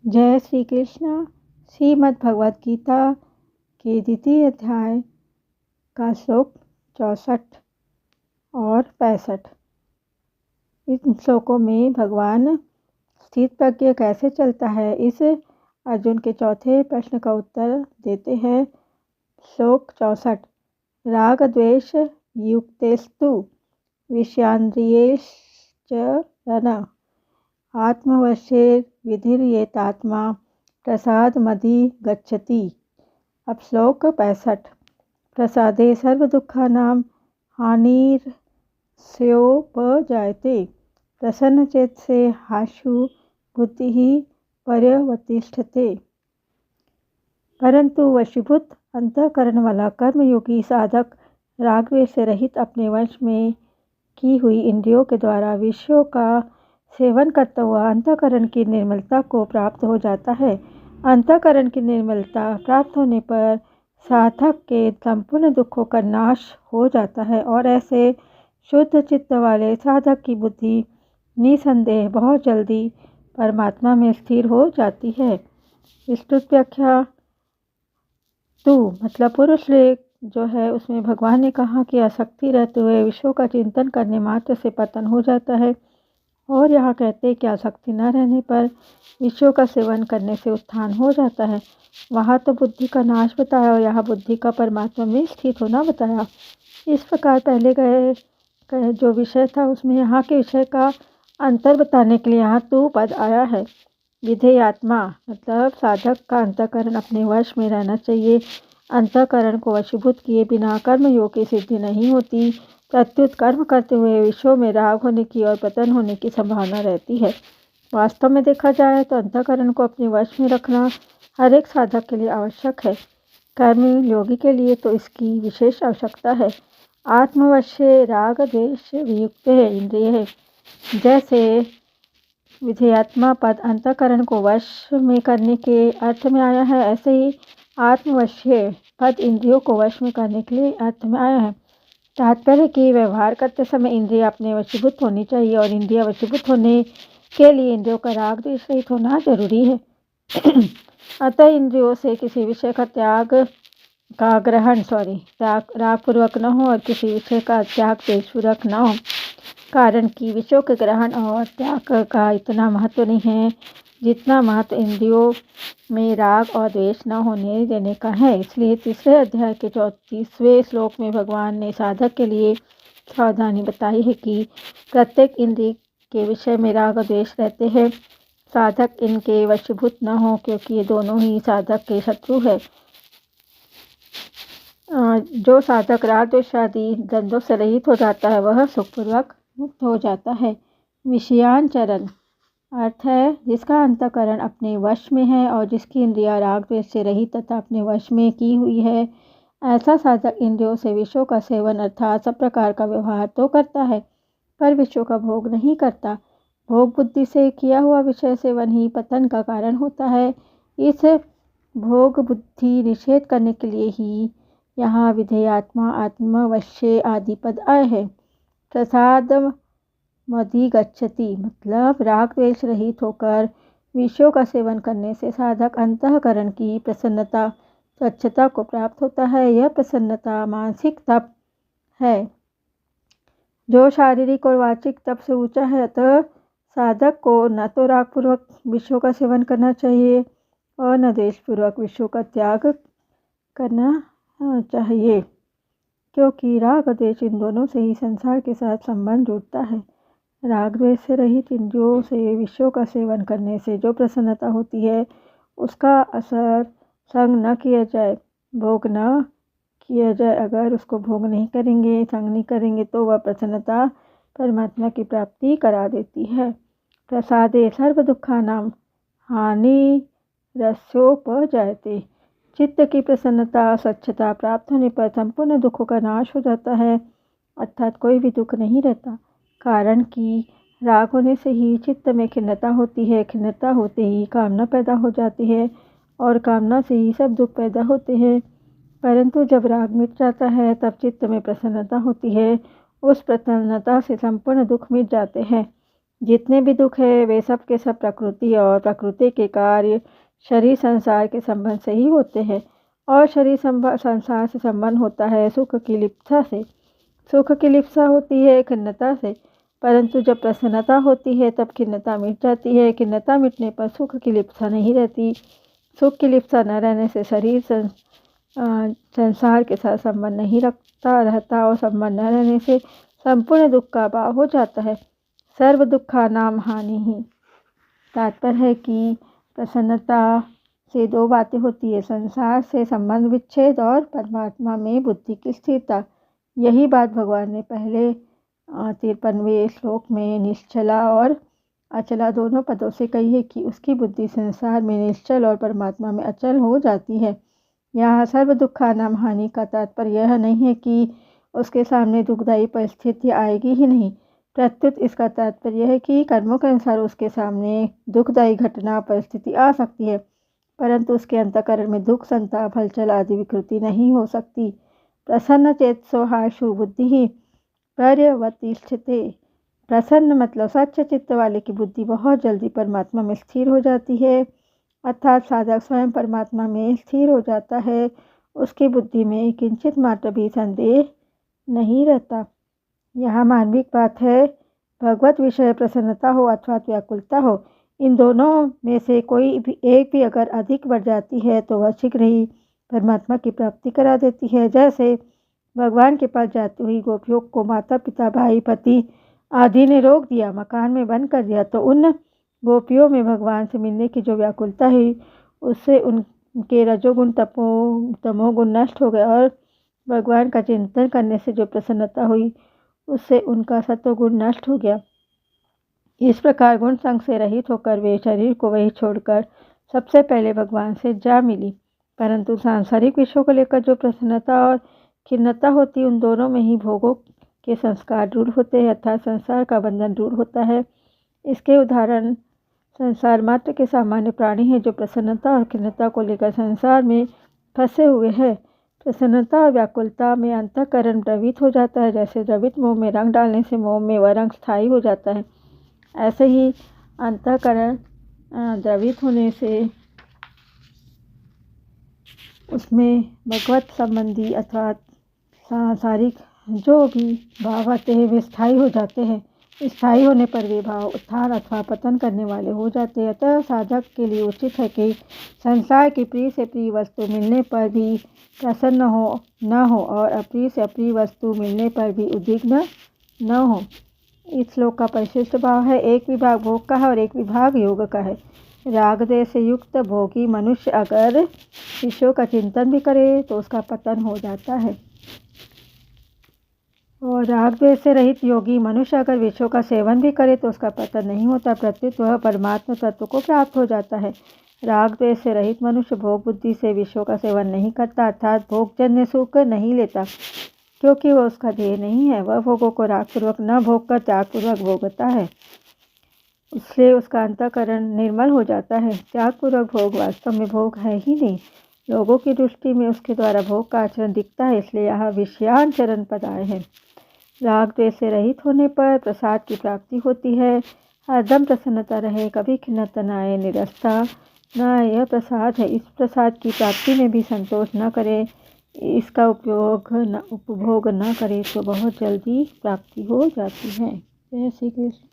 जय श्री कृष्ण। श्रीमद् भगवद गीता के द्वितीय अध्याय का श्लोक 64 और 65। इन श्लोकों में भगवान स्थित प्रज्ञ कैसे चलता है, इस अर्जुन के चौथे प्रश्न का उत्तर देते हैं। श्लोक 64। राग द्वेष युक्तेस्तु विषयान्द्रियैश्चरन् आत्मवशेर विधिर्येतात्मा प्रसाद मदि गच्छति। अब श्लोक 65। प्रसादे सर्व दुखानां हानिर्स्योपजायते प्रसन्न चेत से हाशु बुद्धि पर्यवतिष्ठते। परंतु वशीभूत अंतःकरण वाला कर्मयोगी साधक रागद्वेष से रहित अपने वश में की हुई इंद्रियों के द्वारा विषयों का सेवन करता हुआ अंतःकरण की निर्मलता को प्राप्त हो जाता है। अंतःकरण की निर्मलता प्राप्त होने पर साधक के संपूर्ण दुखों का नाश हो जाता है और ऐसे शुद्ध चित्त वाले साधक की बुद्धि निसंदेह बहुत जल्दी परमात्मा में स्थिर हो जाती है। विस्तृत व्याख्या। तू मतलब पुरुष लेख जो है उसमें भगवान ने कहा कि आसक्ति रहते हुए विषयों का चिंतन करने मात्र से पतन हो जाता है, और यहाँ कहते हैं कि आसक्ति न रहने पर विषयों का सेवन करने से उत्थान हो जाता है। वहाँ तो बुद्धि का नाश बताया और यहाँ बुद्धि का परमात्मा में स्थित होना बताया। इस प्रकार पहले गए जो विषय था उसमें यहाँ के विषय का अंतर बताने के लिए यहाँ तू पद आया है। विधेयात्मा मतलब साधक का अंतःकरण अपने वश में रहना चाहिए। अंतःकरण को वशीभूत किए बिना कर्मयोग की सिद्धि नहीं होती। प्रत्युत कर्म करते हुए विषयों में राग होने की और पतन होने की संभावना रहती है। वास्तव में देखा जाए तो अंतःकरण को अपने वश में रखना हर एक साधक के लिए आवश्यक है। कर्मी योगी के लिए तो इसकी विशेष आवश्यकता है। आत्मवश्य राग द्वेष वियुक्त है इंद्रिय है। जैसे विधेयात्मा पद अंतःकरण को वश में करने के अर्थ में आया है, ऐसे ही आत्मवश्य पद इंद्रियों को वश में करने के लिए अर्थ में आया है। तात्पर्य कि व्यवहार करते समय इंद्रिय अपने वशीभूत होनी चाहिए और इंद्रिय वशीभूत होने के लिए इंद्रियों का राग द्वेष रहित होना जरूरी है। अतः इंद्रियों से किसी विषय का रागपूर्वक न हो और किसी विषय का त्याग द्वेषपूर्वक न हो। कारण कि विषयों के ग्रहण और त्याग का इतना महत्व नहीं है जितना महत्व इंद्रियों में राग और द्वेष न होने देने का है। इसलिए तीसरे अध्याय के 34वें श्लोक में भगवान ने साधक के लिए सावधानी बताई है कि प्रत्येक इंद्रिय के विषय में राग और द्वेष रहते हैं। साधक इनके वशीभूत न हो, क्योंकि ये दोनों ही साधक के शत्रु है। जो साधक राग द्वेष आदि द्वंद्वों से रहित हो जाता है वह सुखपूर्वक मुक्त हो जाता है। विषयांचरण अर्थ है जिसका अंतःकरण अपने वश में है और जिसकी इंद्रियां राग द्वेष से रहित तथा अपने वश में की हुई है। ऐसा साधक इंद्रियों से विषयों का सेवन अर्थात सब प्रकार का व्यवहार तो करता है पर विषयों का भोग नहीं करता। भोग बुद्धि से किया हुआ विषय सेवन ही पतन का कारण होता है। इस भोग बुद्धि निषेध करने के लिए ही यहाँ विधेयात्मा आत्मवश्य आदि पद आए हैं। प्रसाद मदि गच्छति मतलब राग द्वेष रहित होकर विषयों का सेवन करने से साधक अंतःकरण की प्रसन्नता स्वच्छता को प्राप्त होता है। यह प्रसन्नता मानसिक तप है जो शारीरिक और वाचिक तप से ऊंचा है। अतः साधक को न तो रागपूर्वक विषयों का सेवन करना चाहिए और न द्वेषपूर्वक विषयों का त्याग करना चाहिए, क्योंकि राग और द्वेष इन दोनों से ही संसार के साथ संबंध जुड़ता है। राग द्वेष से रहित इंद्रियों से विषयों का सेवन करने से जो प्रसन्नता होती है उसका असर संग न किया जाए, भोग न किया जाए। अगर उसको भोग नहीं करेंगे, संग नहीं करेंगे तो वह प्रसन्नता परमात्मा की प्राप्ति करा देती है। प्रसादे सर्व दुखानां हानिरस्योपजायते चित्त की प्रसन्नता स्वच्छता प्राप्त होने पर संपूर्ण दुखों का नाश हो जाता है, अर्थात कोई भी दुख नहीं रहता। कारण कि राग होने से ही चित्त में खिन्नता होती है, खिन्नता होते ही कामना पैदा हो जाती है और कामना से ही सब दुख पैदा होते हैं। परंतु जब राग मिट जाता है तब चित्त में प्रसन्नता होती है। उस प्रसन्नता से संपूर्ण दुख मिट जाते हैं। जितने भी दुख है वे सब के सब प्रकृति और प्रकृति के कार्य शरीर संसार के संबंध से ही होते हैं। और शरीर संसार से संबंध होता है सुख की लिप्सा से। सुख की लिप्सा होती है खिन्नता से, परंतु जब प्रसन्नता होती है तब खिन्नता मिट जाती है। खिन्नता मिटने पर सुख की लिप्सा नहीं रहती। सुख की लिप्सा न रहने से शरीर संसार के साथ संबंध नहीं रखता रहता और संबंध न रहने से संपूर्ण दुख का अभाव हो जाता है। सर्व दुखा नाम हानि ही। तात्पर्य है कि प्रसन्नता से दो बातें होती है, संसार से संबंध विच्छेद और परमात्मा में बुद्धि की स्थिरता। यही बात भगवान ने पहले 53वें श्लोक में निश्चला और अचला दोनों पदों से कही है कि उसकी बुद्धि संसार में निश्चल और परमात्मा में अचल हो जाती है। यहाँ सर्व दुखा नाम हानि का तात्पर्य यह नहीं है कि उसके सामने दुखदायी परिस्थिति आएगी ही नहीं, प्रत्युत इसका तात्पर्य है कि कर्मों के अनुसार उसके सामने दुखदायी घटना परिस्थिति आ सकती है, परंतु उसके अंतःकरण में दुख संताप हलचल आदि विकृति नहीं हो सकती। प्रसन्न चेतसो हाशु बुद्धि ही पर्यवतिष्ठते। प्रसन्न मतलब सच्चे चित्त वाले की बुद्धि बहुत जल्दी परमात्मा में स्थिर हो जाती है, अर्थात साधक स्वयं परमात्मा में स्थिर हो जाता है। उसकी बुद्धि में किंचित मात्र भी संदेह नहीं रहता। यहाँ मानविक बात है, भगवत विषय प्रसन्नता हो अथवा व्याकुलता हो, इन दोनों में से कोई भी एक भी अगर अधिक बढ़ जाती है तो वह शीघ्र ही परमात्मा की प्राप्ति करा देती है। जैसे भगवान के पास जाती हुई गोपियों को माता पिता भाई पति आदि ने रोक दिया, मकान में बंद कर दिया, तो उन गोपियों में भगवान से मिलने की जो व्याकुलता है उससे उनके रजोगुण तमोगुण नष्ट हो गए और भगवान का चिंतन करने से जो प्रसन्नता हुई उससे उनका सत्वगुण नष्ट हो गया। इस प्रकार गुण संग से रहित होकर वे शरीर को वही छोड़कर सबसे पहले भगवान से जा मिली। परंतु सांसारिक विषयों को लेकर जो प्रसन्नता और खिन्नता होती, उन दोनों में ही भोगों के संस्कार दूर होते हैं, अर्थात संसार का बंधन दूर होता है। इसके उदाहरण संसार मात्र के सामान्य प्राणी हैं जो प्रसन्नता और खिन्नता को लेकर संसार में फंसे हुए हैं। प्रसन्नता और व्याकुलता में अंतःकरण द्रवित हो जाता है। जैसे द्रवित मोह में रंग डालने से मोह में वह रंग स्थायी हो जाता है, ऐसे ही अंतःकरण द्रवित होने से उसमें भगवत संबंधी अथवा सांसारिक जो भी भाव आते हैं वे स्थायी हो जाते हैं। स्थायी होने पर वे भाव उत्थान अथवा पतन करने वाले हो जाते हैं। अतः साधक के लिए उचित है कि संसार की प्रिय से प्रिय वस्तु मिलने पर भी प्रसन्न न हो और अप्रिय से अप्रिय वस्तु मिलने पर भी उद्विग्न न हो। इस श्लोक का परिशिष्ट भाव है, एक विभाग भोग का है और एक विभाग योग का है। राग द्वेष से युक्त भोगी मनुष्य अगर विषयों का चिंतन भी करे तो उसका पतन हो जाता है, और राग द्वेष से रहित योगी मनुष्य अगर विषयों का सेवन भी करे तो उसका पतन नहीं होता, प्रत्युत वह परमात्मा तत्व को प्राप्त हो जाता है। राग द्वेष से रहित मनुष्य भोग बुद्धि से विषयों का सेवन नहीं करता, अर्थात भोगजन्य सुख नहीं लेता, क्योंकि वह उसका ध्येय नहीं है। वह भोगों को रागपूर्वक न भोग कर त्यागपूर्वक भोगता है, उससे उसका अंतःकरण निर्मल हो जाता है। त्यागपूर्वक भोग वास्तव में भोग है ही नहीं, लोगों की दृष्टि में उसके द्वारा भोग का आचरण दिखता है, इसलिए यहाँ विषयाचरण पद आए हैं। राग द्वेष से रहित होने पर प्रसाद की प्राप्ति होती है। हरदम प्रसन्नता रहे, कभी खिन्नता न आए, निरस्ता न आए, यह प्रसाद है। इस प्रसाद की प्राप्ति में भी संतोष न करे, इसका उपभोग न करे तो बहुत जल्दी प्राप्ति हो जाती है। जय श्री कृष्ण।